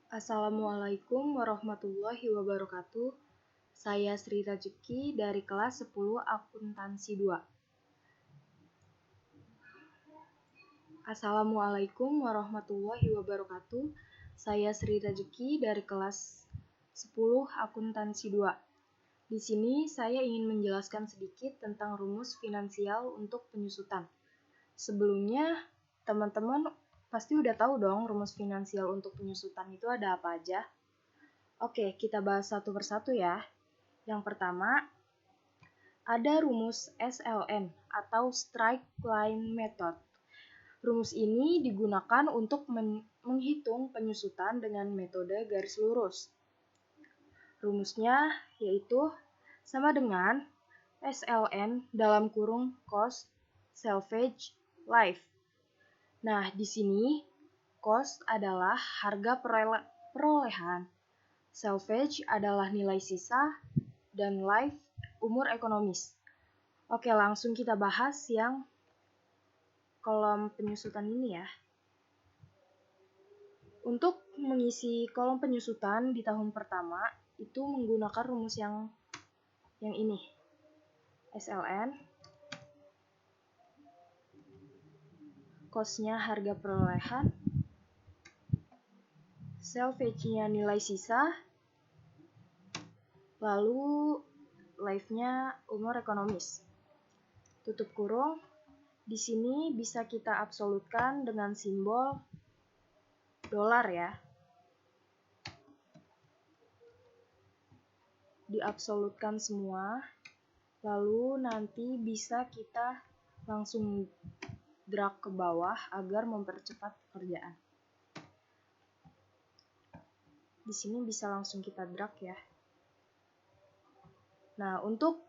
Assalamualaikum warahmatullahi wabarakatuh. Saya Sri Rajeki dari kelas 10 Akuntansi 2. Assalamualaikum warahmatullahi wabarakatuh. Saya Sri Rajeki dari kelas 10 Akuntansi 2. Di sini saya ingin menjelaskan sedikit tentang rumus finansial untuk penyusutan. Sebelumnya, teman-teman pasti udah tahu dong rumus finansial untuk penyusutan itu ada apa aja. Oke, kita bahas satu persatu ya. Yang pertama, ada rumus SLN atau Straight Line Method. Rumus ini digunakan untuk menghitung penyusutan dengan metode garis lurus. Rumusnya yaitu sama dengan SLN dalam kurung cost, salvage, life. Nah, di sini cost adalah harga perolehan, salvage adalah nilai sisa, dan life umur ekonomis. Oke, langsung kita bahas yang kolom penyusutan ini ya. Untuk mengisi kolom penyusutan di tahun pertama itu menggunakan rumus yang ini. SLN, cost-nya harga perolehan, salvage-nya nilai sisa, lalu life-nya umur ekonomis. Tutup kurung. Di sini bisa kita absolutkan dengan simbol dolar ya. Diabsolutkan semua. Lalu nanti bisa kita langsung drag ke bawah agar mempercepat pekerjaan. Di sini bisa langsung kita drag ya. Nah, untuk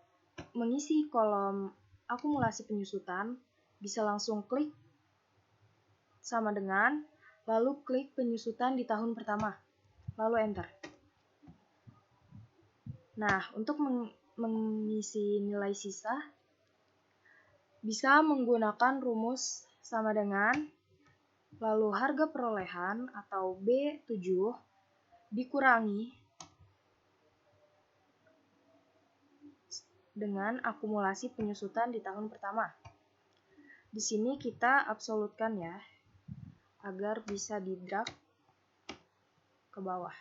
mengisi kolom akumulasi penyusutan, bisa langsung klik sama dengan, lalu klik penyusutan di tahun pertama, lalu enter. Nah, untuk mengisi nilai sisa, bisa menggunakan rumus sama dengan, lalu harga perolehan atau B7 dikurangi dengan akumulasi penyusutan di tahun pertama. Di sini kita absolutkan ya, agar bisa di-drag ke bawah.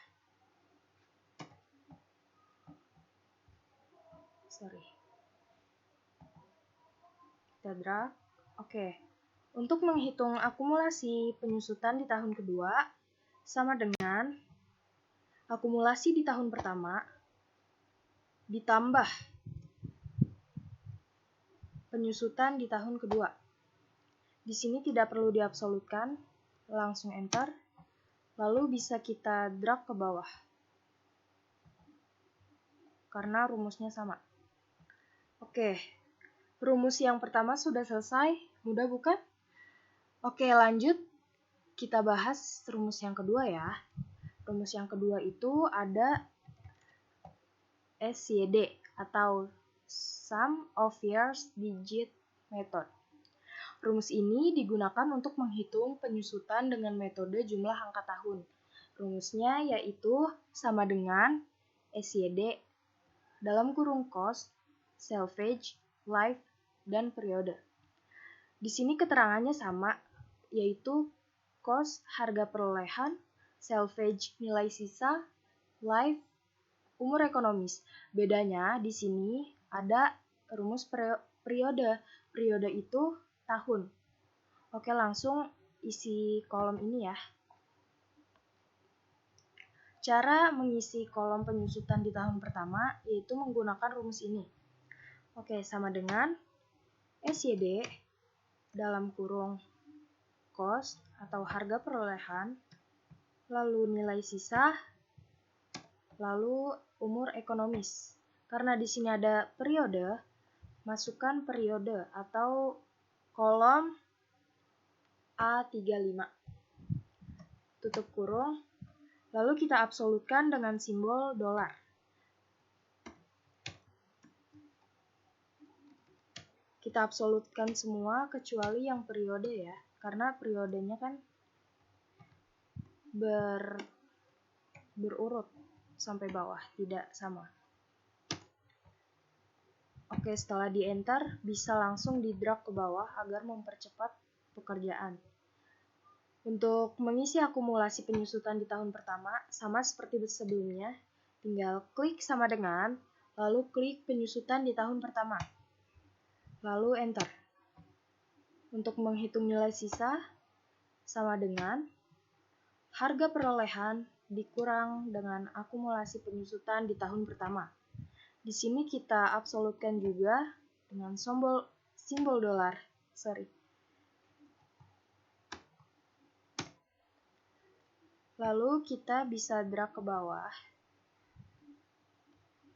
Kita drag. Oke. Untuk menghitung akumulasi penyusutan di tahun kedua, sama dengan akumulasi di tahun pertama ditambah penyusutan di tahun kedua. Di sini tidak perlu diabsolutkan, langsung enter, lalu bisa kita drag ke bawah. Karena rumusnya sama. Oke, rumus yang pertama sudah selesai, mudah bukan? Oke, lanjut kita bahas rumus yang kedua ya. Rumus yang kedua itu ada SYD atau Sum of Years Digit Method. Rumus ini digunakan untuk menghitung penyusutan dengan metode jumlah angka tahun. Rumusnya yaitu sama dengan SYD dalam kurung cost, salvage, life, dan periode. Di sini keterangannya sama, yaitu cost harga perolehan, salvage nilai sisa, life umur ekonomis. Bedanya di sini ada rumus periode. Periode itu tahun. Oke, langsung isi kolom ini ya. Cara mengisi kolom penyusutan di tahun pertama yaitu menggunakan rumus ini. Oke, sama dengan SYD dalam kurung cost atau harga perolehan, lalu nilai sisa, lalu umur ekonomis. Karena di sini ada periode, masukkan periode atau kolom A35. Tutup kurung, lalu kita absolutkan dengan simbol dolar. Kita absolutkan semua kecuali yang periode ya, karena periodenya kan berurut sampai bawah, tidak sama. Oke, setelah di enter, bisa langsung di drag ke bawah agar mempercepat pekerjaan. Untuk mengisi akumulasi penyusutan di tahun pertama, sama seperti sebelumnya, tinggal klik sama dengan, lalu klik penyusutan di tahun pertama, lalu enter. Untuk menghitung nilai sisa, sama dengan harga perolehan dikurang dengan akumulasi penyusutan di tahun pertama. Di sini kita absolutkan juga dengan simbol dolar. Lalu kita bisa drag ke bawah.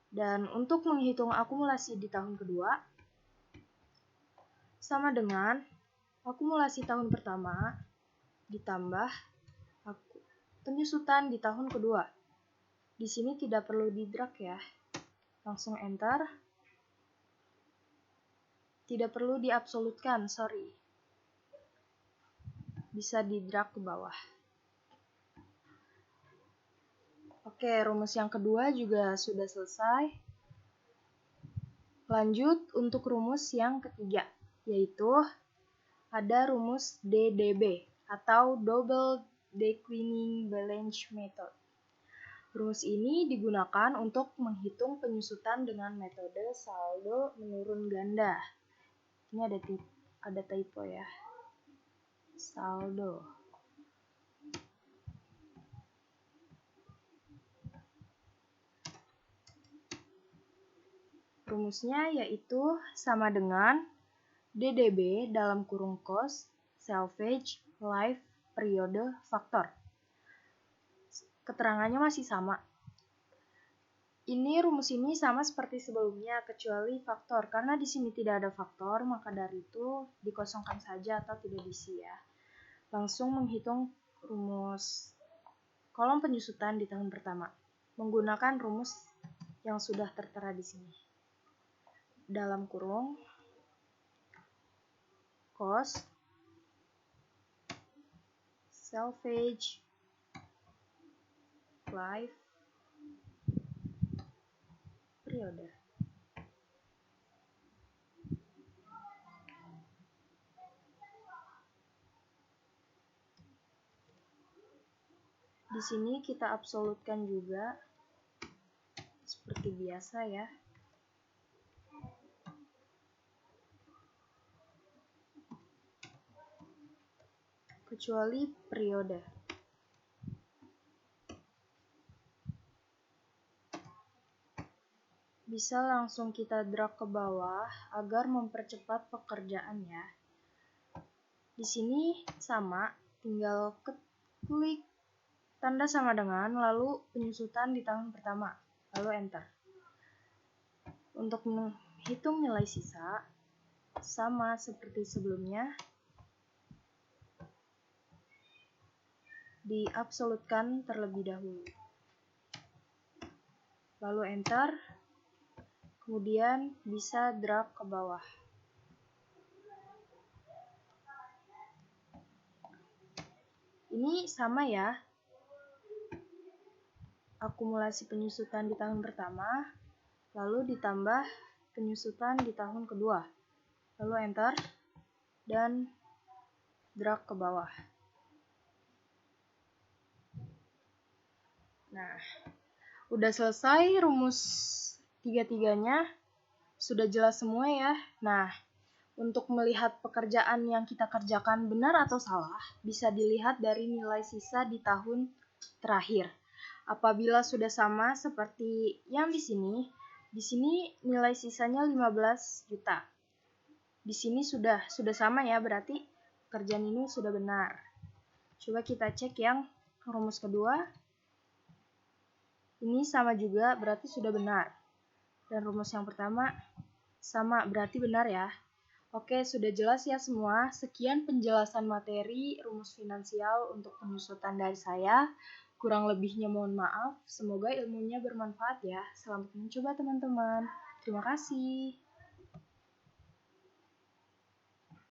Dan untuk menghitung akumulasi di tahun kedua, sama dengan akumulasi tahun pertama ditambah penyusutan di tahun kedua. Di sini tidak perlu di drag ya. Langsung enter. Tidak perlu diabsolutkan, bisa di drag ke bawah. Oke, rumus yang kedua juga sudah selesai. Lanjut untuk rumus yang ketiga, yaitu ada rumus DDB atau Double Declining Balance Method. Rumus ini digunakan untuk menghitung penyusutan dengan metode saldo menurun ganda. Ini ada typo ya. Saldo. Rumusnya yaitu sama dengan DDB dalam kurung cost, salvage, life, periode, faktor. Keterangannya masih sama. Rumus ini sama seperti sebelumnya kecuali faktor. Karena di sini tidak ada faktor, maka dari itu dikosongkan saja atau tidak diisi ya. Langsung menghitung rumus kolom penyusutan di tahun pertama menggunakan rumus yang sudah tertera di sini. Dalam kurung cost, salvage, life, periode. Di sini kita absolutkan juga seperti biasa ya. Kecuali periode. Bisa langsung kita drag ke bawah agar mempercepat pekerjaannya. Di sini sama, tinggal klik tanda sama dengan, lalu penyusutan di tahun pertama, lalu enter. Untuk menghitung nilai sisa, sama seperti sebelumnya, diabsolutkan terlebih dahulu. Lalu enter, kemudian bisa drag ke bawah. Ini sama ya, akumulasi penyusutan di tahun pertama, lalu ditambah penyusutan di tahun kedua. Lalu enter, dan drag ke bawah. Nah, udah selesai rumus tiga-tiganya, sudah jelas semua ya. Nah, untuk melihat pekerjaan yang kita kerjakan benar atau salah, bisa dilihat dari nilai sisa di tahun terakhir. Apabila sudah sama seperti yang di sini nilai sisanya 15 juta. Di sini sudah sama ya, berarti pekerjaan ini sudah benar. Coba kita cek yang rumus kedua. Ini sama juga, berarti sudah benar. Dan rumus yang pertama sama, berarti benar ya. Oke, sudah jelas ya semua. Sekian penjelasan materi rumus finansial untuk penyusutan dari saya. Kurang lebihnya mohon maaf. Semoga ilmunya bermanfaat ya. Selamat mencoba teman-teman. Terima kasih.